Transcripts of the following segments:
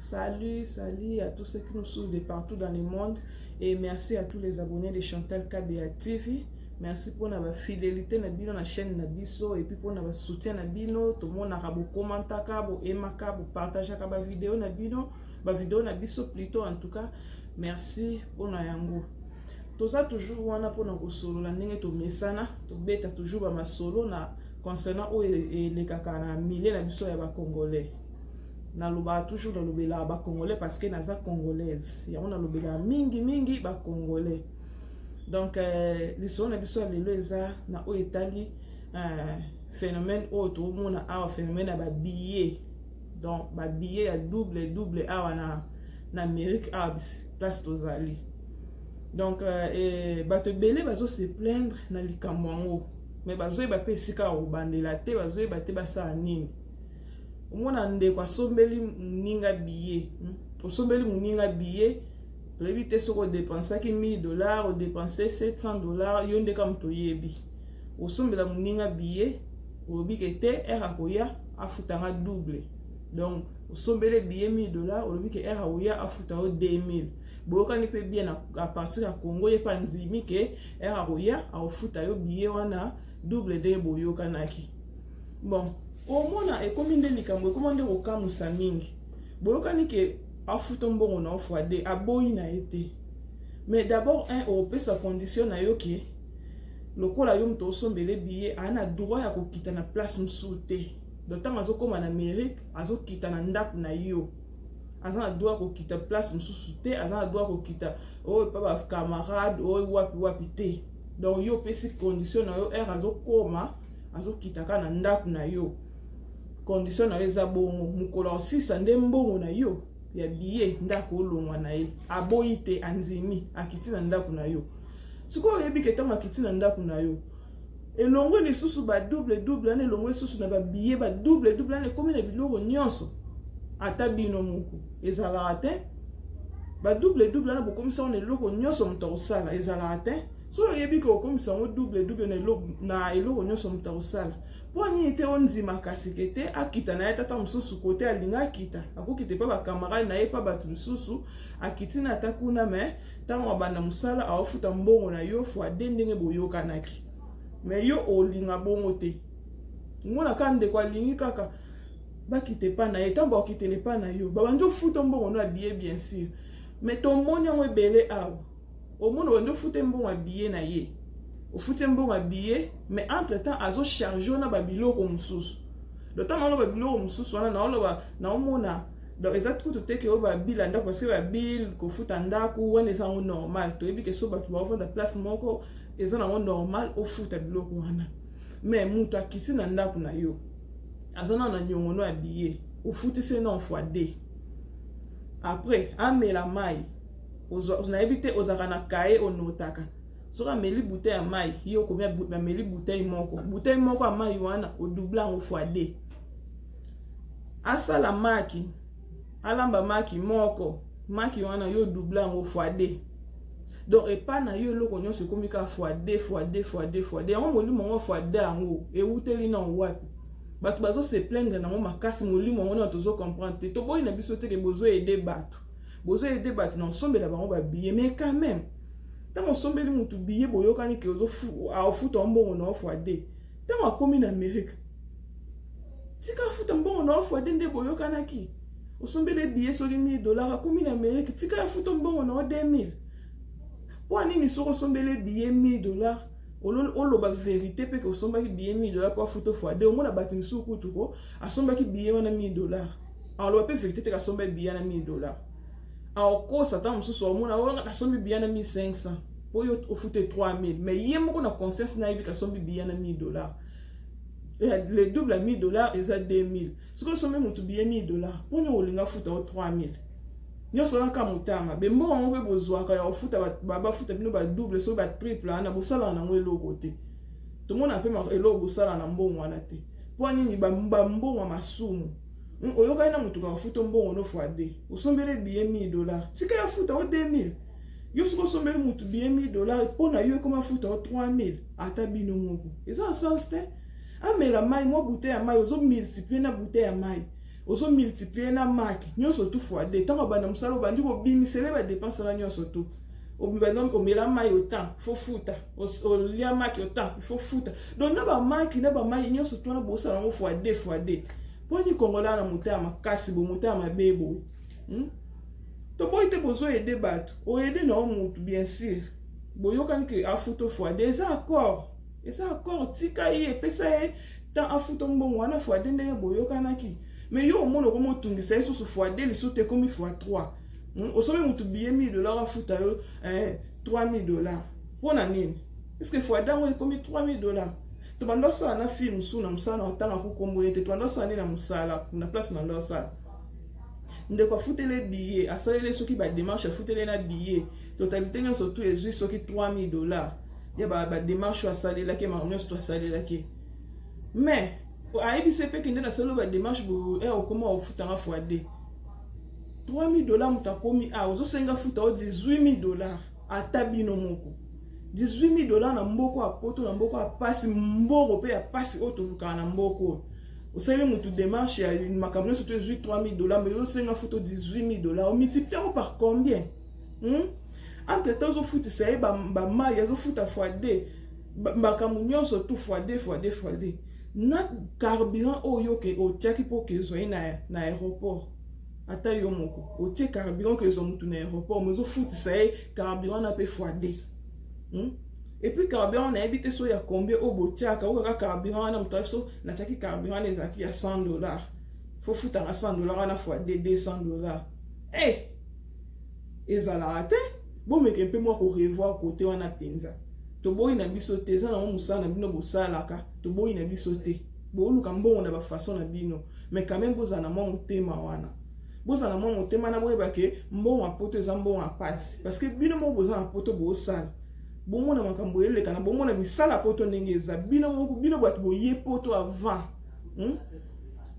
Salut, salut à tous ceux qui nous suivent de partout dans le monde. Et merci à tous les abonnés de Chantal KBA TV. Merci pour la fidélité dans la chaîne Nabiso et puis pour le soutien Nabino. Tout le monde a commenté, aimé, partagé la vidéo Nabino, la vidéo Nabiso plutôt en tout cas. Merci pour la yango. Tout ça toujours wana pour nous solo la ndenge to mesana to beta toujours ba solo na concernant les kaka na milliers na biso ya ba congolais. Na loba toujours na lobela ba congolais parce que naza congolaise. Ya on a lobela mingi ba congolais. Donc l'histoire na biso ya lelo eza na o etali phénomène o to mona a phénomène ba billet. Donc ba billet ya double a na Amérique abs place tozali. Donc bato belé bazo se plaindre na likambo ngo mais bazo ba pesika o bandela te bazo ba te basa nini omona nde kwa sombeli ninga billet to sombeli muninga billet prévité soko dépenser ki $1000 ou dépenser $700 yonde kam to yebi o sombela muninga billet o bikete era koya afutanga double donc o sombele billet $1000 o bikete era koya afutanga 2000. Boka ni pe bien à partir de Congo et pandémie que era roya a ofuta yo billet wana double de boyo kanaki. Bon, au mona e comme ndeli kambo comment de roka musamingi. Boka ni ke afuta mbongo na ofwa de aboyi na été. Mais d'abord un au sa condition na yo ke lokola yo mto sombele billet ana droit ya kokita na place msute. D'autant azo comme en Amérique azo kita na ndaku na yo. Azan doit ko kita place msusu te azan doit ko kita o papa camarade o wapi te donc yo pesi condition na yo azo koma azo kita kana ndaku na yo condition na eza bongo mukolo 6 nde mbongo na yo ya billet ndaku olongwa na ye aboyi te anzimi akiti na ndaku na yo siko yebi ke tama akiti na ndaku na yo elongo lisusu ba double ane elongo lisusu na ba billet ba double ane komi na biloko nyonso ata bino muku ezala te ba double na bokomisa on eloko nyonso mto sala ezala te so yebi ko komisa on double na eloko nyonso mto sala poni ete onzima kasikete akita na tata msusu kote alinga akita akokite pa ba camarade na ye pa ba tususu akiti na takuna me tango bana musala aofuta mbongo na yo fwa dendenge boyoka naki me yo olinga bongo te ngona kande kwa lingi kaka bakite pa na etambo okitele pa na yo babando futo mbongo na billet bien sûr mais ton moni on ebele awa au monde bando futo mbongo billet na ye o futo mbongo billet mais entre temps azo charger na babiloko mususu le temps na babiloko mususu wana na oloba na omona donc exact tout te ke o ba bill anda parce que ba bill ko futa ndaku wana eza normal to ebi ke so batu ba vendre place moko eza na normal o futa biloko wana mais mutu akisi na ndaku na yo azana na nyongono ya billet ou fouti c'est non fois D après amela mai na ebite ozaka na kae onotaka soka meli bouteille ya mai yo komia meli bouteille moko ya mai wana o doubler en fois D asala maki alamba maki moko maki wana yo doubler en fois D donc et pas na yo loko nyonso komika fois D on moli mongo fois D ango e uteli na wapi bato bazo se plaindre na mo makasi molimo ngona tozo comprendre to boy na biso te ke bozo aider bato na sombela bango ba billet mais quand même tant sombeli mutu billet boyokani ke ozo futa mbongo na ofwa de tant akomi na Amérique tika futa mbongo na ofwa de nde boyokana ki osombele billet so $1000 akomi na Amérique tika futa mbongo na 2000 po nini soko sombele billet $1000 oloba vérité pe que somba ki billet $1000 pour photo fois de omona batini suku tuko asomba ki billet wana $1000 alors pe vérité te ka somba billet na $1000 a ko satan mususu omona wona asomba billet na 1500 po yo ofute 3000 mais yemo na conscience na ibi ka somba billet na $1000 le double à $1000 eza 2000 ce que somba mutu billet $1000 po nyo olinga futa 3000 nyoso na kamutama be mbongo ngo be bozwaka ya ofuta baba futa bino ba double so ba triple ana bosala na ngwe eloko te to mona pe ma eloko bosala na mbongo wana te po nini ba mbongo masumu oyoka na mutu ka futa mbongo no fois de osombele billet $1000 tika ya futa o 2000 yo soko sombele mutu billet $1000 po na yo koma futa o 3000 ata bino moko eza sens te amela mai mo bouteille ya mai ozo multiplier na bouteille ya mai ozo multiplier na marque nyonso tout fois de tant ba na musalo bandi ko bimisele ba dépense la nyonso tout donc o mela mai autant faut futa o lia marque autant il faut futa donc na ba marque na ba mai nyonso tout na bosa na fois de poni kongola na mutama kasi bo mutama bebo to boy te bozo aider bato o aider na mutu bien sûr boyoka que afuto fois des accords et ça accord tika ye pesa e tant afuto mbongo wana fois de ndenge boyoka naki mais yo mono ko motungisa eso so fois de lisote comme fois 3 au sommet mutu billet $1000 afuta yo $3000 pona nini est-ce que fois dango comme $3000 to bando sa na film su na musala otanga ko kombonete to bando sa ni na musala na place na ndo sa ndeko afutele billet asalele soki ba démarche afutele na billet totalité nyonso surtout ezwi soki $3000 ya ba démarche asalela ke ma nyonso to asalela ke mais aibi sepe kende na salo ba démarche bo okoma ofutanga fois de $3000 mutakomi ozo senga futa o $18000 ata bino moko $18000 na mboko apoto na mboko apasi mboko pe apasi otoluka na mboko osali mutu démarche ya makambo surtout ezwi $3000 mais ozo senga futa o $18000 o multiplier par combien entre temps ozo futa sai ba mai ozo futa fois de makambo nyonso tout fois de na carburant oyo ke o tiaki po ke zo na aéroport ata yo moko o tie carburant ke zo mutu na aéroport mais zo futi sai carburant na pe fois de et puis carburant na habité so ya combien o botiaka o ka carburant na mutu so na tiaki carburant les aki ya $100 faut futa na $100 na fois de $200 ezala ate bon mais que moi ko revoir côté wana penza to boyi na biso te za na musala na bino bosalaka to boyi na biso te boluka mbongo na ba façon na bino mais quand même boza na mo motema wana boza na mo motema na boyeba ke mbongo apoto za mbongo apasi parce que bino mo boza na poto bosala bongo na makambo eleka na bongo na misala poto ndenge eza bino bato boye poto avant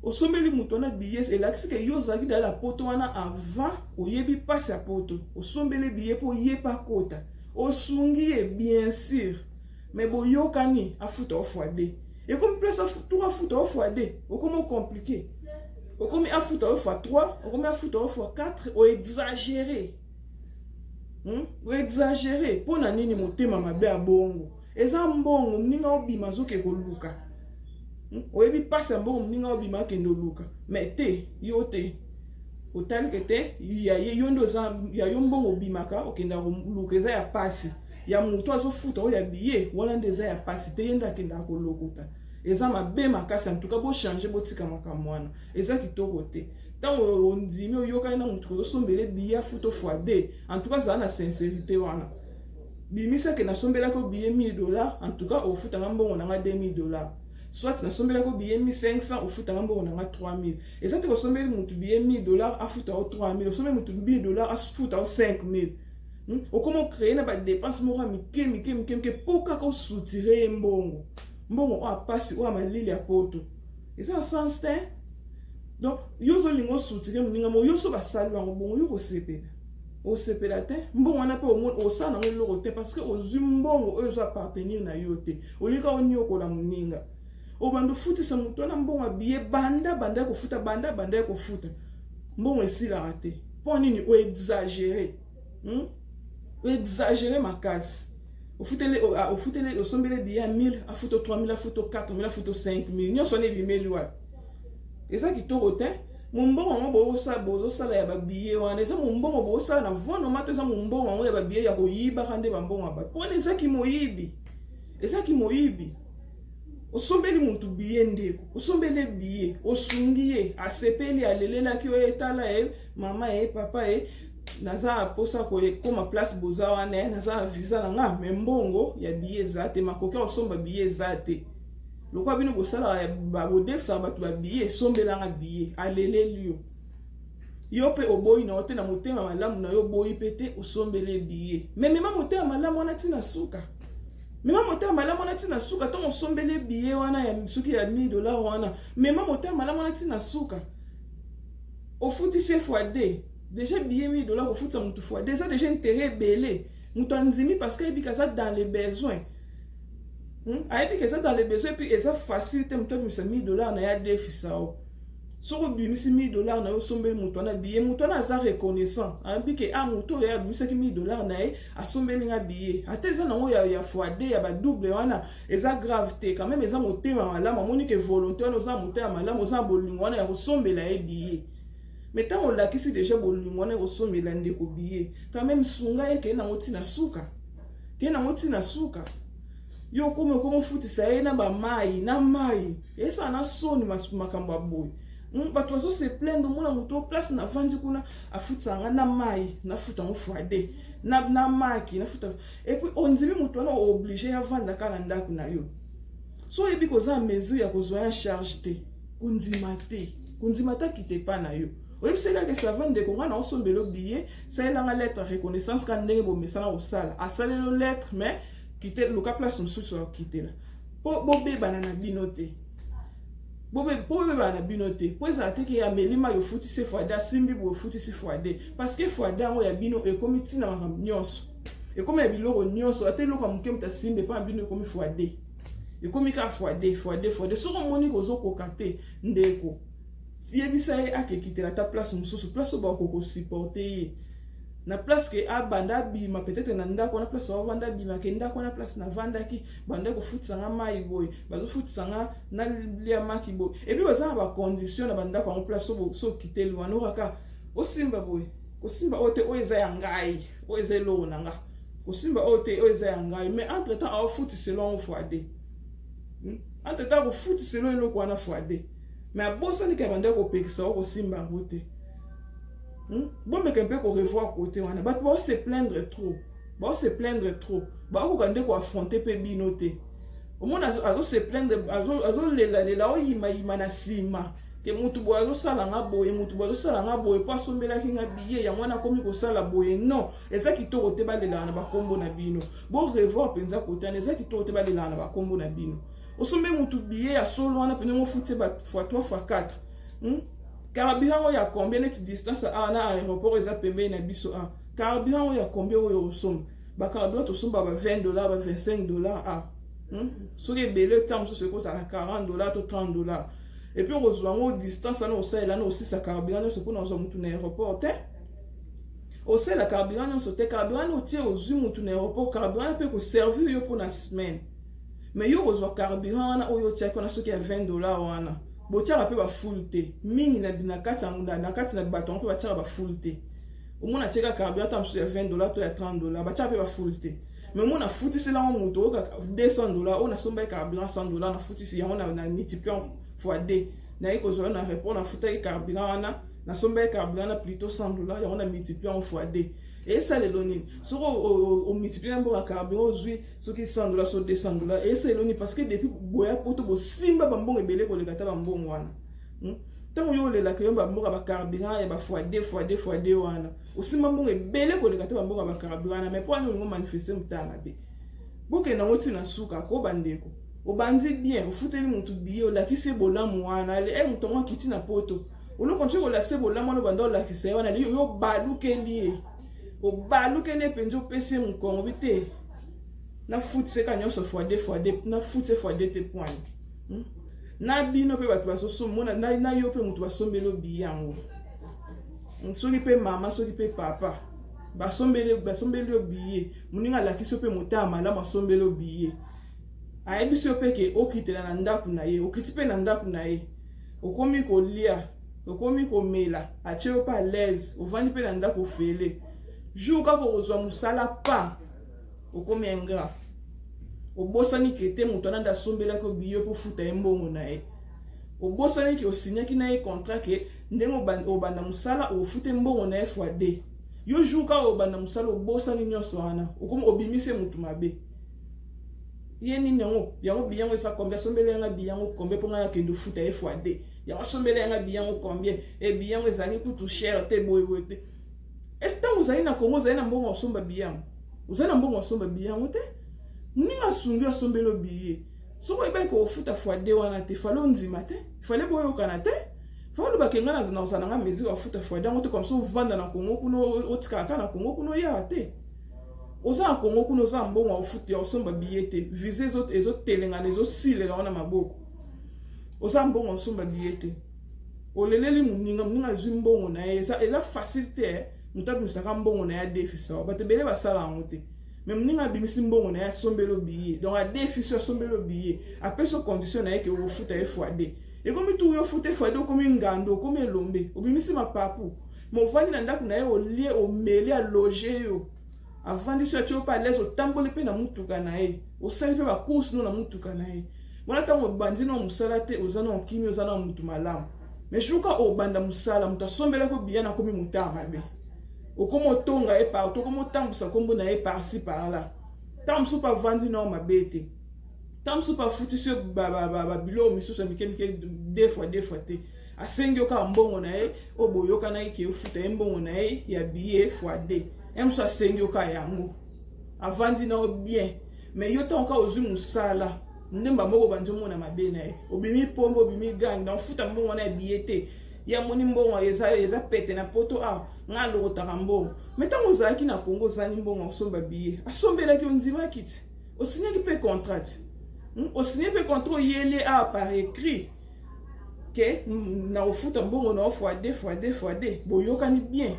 osomeli mutu na billet elakisi ke yo zaki dala poto wana avant oyebi pasi ya poto osombeli billet po yepa kota osungi bien sûr mais boyokani afuta fois de et comme plus afuta fois de comment compliqué comme afuta fois 3 comme afuta fois 4 o exagérer o exagérer pona nini motema mabe ya bongo eza mbongo ninga obima zoke koluka oyebi pasi mbongo ninga obima ke ndoluka mais te yo te otali kete ya yondo za ya yombongo bimaka okenda lukeza ya pasi ya mutu azofuta o ya billet wana ndeza ya pasi te yenda kenda ko lokota eza mabe makasi en tout cas bo changer botika makambo wana eza kitoko te tant ondimi oyoka na mutu ko sombele billet futo fois de en tout cas ça na sincérité wana bimisa ke na sombela ko billet $1000 en tout cas ofuta mbongo na $2000 soit na sombela ko billet 1500 ofuta mbongo na $3000 et ça te ko sombela mutu billet $1000 afuta $3000 sombela mutu $1000 afuta $5000 comment créer na ba dépense mora mike poka ko soutirer mbongo o apasi o amalili ya poto et ça sens te donc yozo lingo soutirer mninga mo yoso basali wango bongo yo ko sepela o sepela te mbongo wana pe o sa na ngelo te parce que o zumbongo ozo appartenir na yo te o lika onyo ko la mninga o bando futi sa mutu na mbongo billet banda ko futa banda ko futa mbongo esila raté pour nini o exagérer o exagérer makasi o futele o sombele billet 1000 a futo 3000 a futo 4000 a futo 5000 nyoso ne bimeli wa eza kitoko te mbongo ngo bozo sala ya ba billet wana eza mbongo bo sala na vono mato eza mbongo ngo ya ba billet ya ko yiba kande ba mbongo ba pona eza ki moyibi osombeli mutu billet ndeko osombele billet osungiye asepeli alelela ki o etala mama papa naza posa ko koma place boza wana naza visa na nga me mbongo ya billet zate makoki osomba billet zate lokwa bino bosala ba bodefsa bato ba billet sombela nga billet aleleli yo pe oboyi na ote na motema malamu na yo boyi pete osombele billet mais mema motema malamu wana tina suka to osombele billet wana ya suki ya $1000 wana mema motema malamu wana tina suka ofuti se fois de déjà billet $1000 au foot ça mutu fois déjà intérêt belé mutu anzimi parce que il ça dans les besoins et puis ça dans les besoins et puis ça facile te mutu $1000 na ya défi ça soko bimisi $1000 na yo sombeli mutu wana billet mutu wana aza reconnaissant abi ke mutu oyo abimisaki $1000 na ye asombeli nga billet ata eza nango ya x2 ya badouble wana eza grave te quand même eza motema malamu amoni ke volonté wana oza motema malamu oza bolingo wana ya kosombela ye billet mais ntango olakisi déjà bolingo wana ya kosombela ndeko billet quand même sunga ye kee nango ntina suka kee nango ntina suka yo komo futisa ye na bamai na mai esa na soni makambo ya boye bato bazo se plaindre mona moto place na vandi kuna afutisa nga na mai na futa ngo x2 na maki na futa et puis on dit moto wana obligé ya vanda kala ndako na yo so ebi koza mesure ya kozwa ya charge te kundima ta kite pa na yo oyebi seka ke savane de konga na osombelo billet saelanga lettre reconnaissance ka ndenge bomesana osala asalelo lettre mais kite loka place mosusu akitela po bobebana na bino te bobebana na bino te po ezala te ke ya melima yo futisi x2 asimbi bo futisi x2 parce que x2 yango ya bino ekomi ntina makambo nyonso ekomi ya biloko nyonso ata eloko ya moke moto asimbi epa na bino ekomi x2 ekomi ka x2 soko omoni kozokoka te ndeko yebisa ye akekitela ta place mosusu place oyo bakokosupporte ye na place ke abanda bima peut-être na ndako na place avanda bima ke ndako na place na vandaki banda kofutisa nga mai boy bazofutisa nga na lia maki boy et puis baza na ba condition na bandako en place so kiteli wana okaka osimba boy kosimba ote oeza ya ngai oeza lo na nga kosimba ote oeza ya ngai mais entre temps au foot selon x2 entre temps au foot selon eloko wana x2 mais abosa ni ke banda ko pekisa ko simba ngote bon mais qu'un peu qu'on revoit côté wana ba ba se plaindre trop ba ko kande ko affronter pe binoté au monde azo se plaindre azo lela o yima na sima ke mutu bo azo sala nga boye pa sombela ki nga billet ya mwana komi ko sala boye non ezaki to kote ba lela na ba kombo na bino bon revoir penza côté na ezaki to kote ba lela na ba kombo na bino osombe mutu billet ya solo wana pene mo futé ba x3 x4 carburant ya combien de distance na aéroport eza pembe na biso carburant ya combien oyo osomba ba carburant osomba ba $20 ba $25 so les belle temps so ko ça $40 to $30 et puis on reçoit ngo distance na osala là na aussi sa carburant so ko na zo mutu na aéroport te osala la carburant so te carburant o tie ozu mutu na aéroport carburant peut ko servir yo pour na semaine mais yo reçoit carburant na oyo tia ko na so ki ya $20 wana botiara pe ba full te mingi na kati na bato pe batiara ba full te omona tiaka carburant tamsu ya $20 to ya $30 batiara pe ba full te mais mona futisi la moto ka $200 ona somba carburant $100 na futisi ya ona na multiplier x2 na iko zo na répondre na futa carburant na somba carburant na plutôt $100 ya ona multiplier x2 et ça le loni so o multiplier mbo carburant ozui soki $100 so $200 et ça le loni parce que depuis boya poto bo simba bambongo ebele ko lekata bambongo wana tango yo lela ke yomba mboka ba carburant ya ba x2 wana osimba mbongo ebele ko lekata bambongo ba carburant mais pour nous manifester mutana be boke na ngoti na suka ko bandeko obandi bien ofuteli mutu biyo la kisi bolamu wana le mutongo kiti na poto olo konche ko lakse bolamu no bando la kisi wana yo balukeli obalukeli penjo pesi mukongo bite na foot se ka nyonso x2 na foot se x2 te point na bino pe bato basoso mona na yo pe mutu basombelo biyango soki pe mama soki pe papa basombelo biye muninga lakiso pe mutama la masombelo biye ayebiso pe ke okitela na ndaku na ye okiti pe na ndaku na ye okomi ko lia okomi ko mela acheo pa l'aise ovandi pe na ndaku fele jour ka ko ozwa musala pa okomi ingrat obosani kete mutu ananda sombela ko biye po futa embongo na ye obosani ke osinyaki na ye contrat ke ndenge obanda musala ofute mbongo na ye x2 yo jour ka obanda musala obosani nyonso wana okomi obimise mutu mabe yeni yango biyango esa combien sombela yanga biyango combien po ngana kendo futa ye x2 yango sombela yanga biyango combien e biyango ezali kutu cher te boye te est-ce que vous avez na Congo vous avez na mbongo osomba biyango vous avez na mbongo osomba biyango te muninga sundu asombelo biye soko eba ko futa x2 wana te falo nzima te fallait boyo kana te falo bakenga na osana nga mezi wa futa x2 ngote comme ça vanda na Congo kuno otikaka na Congo kuno ya te oza Congo kuno za mbongo ofuta ya osomba biye te viser ezo telenga ezo silela wana maboko oza mbongo osomba biye te oleleli muninga zumbongo na eza facilité muta bisaka mbongo na ya déficit bato bele basala ngote mais muninga bimisi mbongo na ya sombelo billet donc a déficit sombelo billet après ce condition na ke o futa e fois D et comme tu yo futa fois D comme ngando comme elombe obimisi mapapu mo vandi na ndaku na ye o lie o meli a loger yo avant de sortir pas l'aise au tamboli pe na mutuka na ye o sali pe ba course no na mutuka na ye bona tango bandi no musala te ozana okimi ozana mutu malamu mais juka o banda musala muta sombela ko bien na komi mutanga be o komo tonga e partout komo tambusa kombo na e par-ci par là tamsu pa vandi no mabete tamsu pa futi sur ba bilo misusa mikemike deux fois te asengi oka mbongo na e oboyoka na ke futa mbongo na e ya billet fois D emso asengi oka yango avandi na bien mais yo ta oka ozu musala ndemba moko banjomo na mabena e obimi pombo obimi gang na futa mbongo na billet te ya moni mbongo eza pete na poto nga lokotaka mbongo mais tango ozalaki na Congo ozali mbongo osomba billet asombelaki ondima kiti osignaki pe contrat osigné pe contrat yele par écrit que na ofuta mbongo na fois D boyokani bien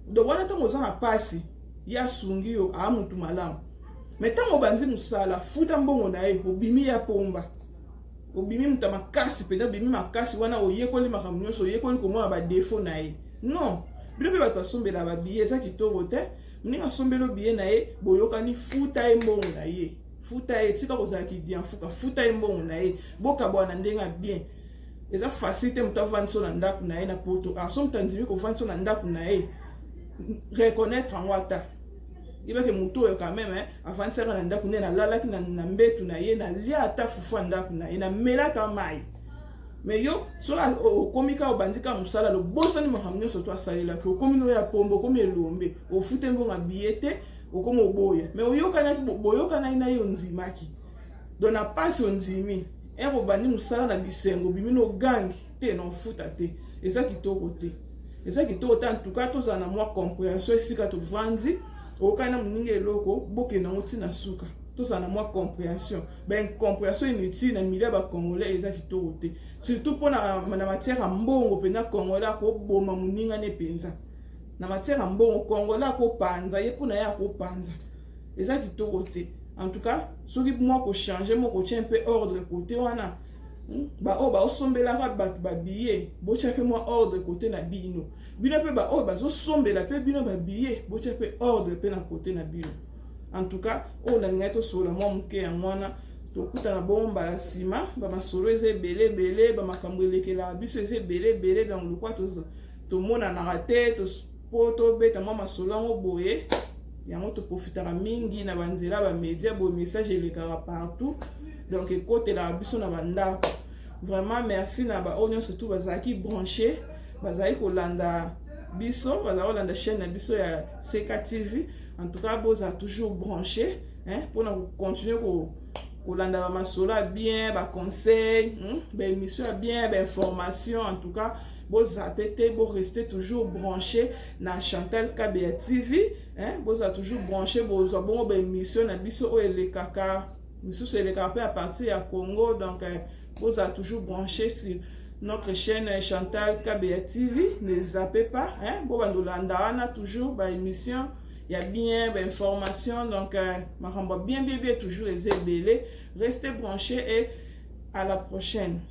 donc wana tango ozana pasi ya sungi yo mutu malamu mais tango bandi musala futa mbongo na ye obimi ya pomba obimi muta makasi pena obimi makasi wana oyekoli makambo nyonso oyekoli komona ba défaut na ye non bino pe bato basombela ba billet eza kitoko te mninga sombelo billet na ye boyokani futa ye mbongo na ye futa ye tika kozalaki bien futa ye mbongo na ye bokabwana ndenga bien eza facilité muta vandi so na ndaku na ye na poto so mutandimi kovandi so na ndaku na ye reconnaître en wata iba ke muto yo quand même avant ça na ndaku na lalaki na mbetu na ye na lia ata fufu ndaku na ye na melaka mai mais yo so komika obandika musala lo bosani mahamnyo so to asalela ko komino ya pombo komi elombe ofute mbonga billet okomo boya mais oyokana boyokana ina yo nzimaki donc na passe onzimi ero bandi musala na bisengo bimino gangi te na futa te eza kitoko te eza kitoko te en tout cas to zana moi compréhension esika to vandi okana muninga eloko boke na ngoti na suka to zana moi compréhension ben compréhension inutile na milieu ba congolais eza kitoko te surtout pour na matière mbongo pena congolais ko boma muninga ne penza na matière mbongo congolais ko panza ye pona ya ko panza eza kitoko te en tout cas soki moi ko changer mo ko tient un peu ordre côté wana ba osombela ba billet bo tient peu moi ordre côté na bino bino pe ba zo sombela pe bino ba billet bo tient peu ordre pe na côté na bino en tout cas na ngato sola mo mke ya mwana to kuta na bomba la sima ba masolo eze belé ba makambo elekela biso eze belé dans le quoi to mona na raté to poto beta mama solango boye yango to profitera mingi na banzela ba média bo message elekara partout donc côté la biso na banda vraiment merci na ba onyo surtout bazaki branché bazaki kolanda biso bazaki kolanda chaîne na biso ya CK TV en tout cas boza toujours branché pour na continuer kolanda ba masola bien ba conseil ba émission bien ba information en tout cas vous zapper, vous restez toujours branché na Chantal KBA TV, vous êtes toujours branché, vous avez bon émission na biso et les kaka, biso et les kaka à partir à Congo, donc vous êtes toujours branché sur notre chaîne Chantal KBA TV, ne zappez pas, vous avez toujours ba émission, il y a bien d'informations, donc ma bien toujours les ébélés, restez branchés et à la prochaine.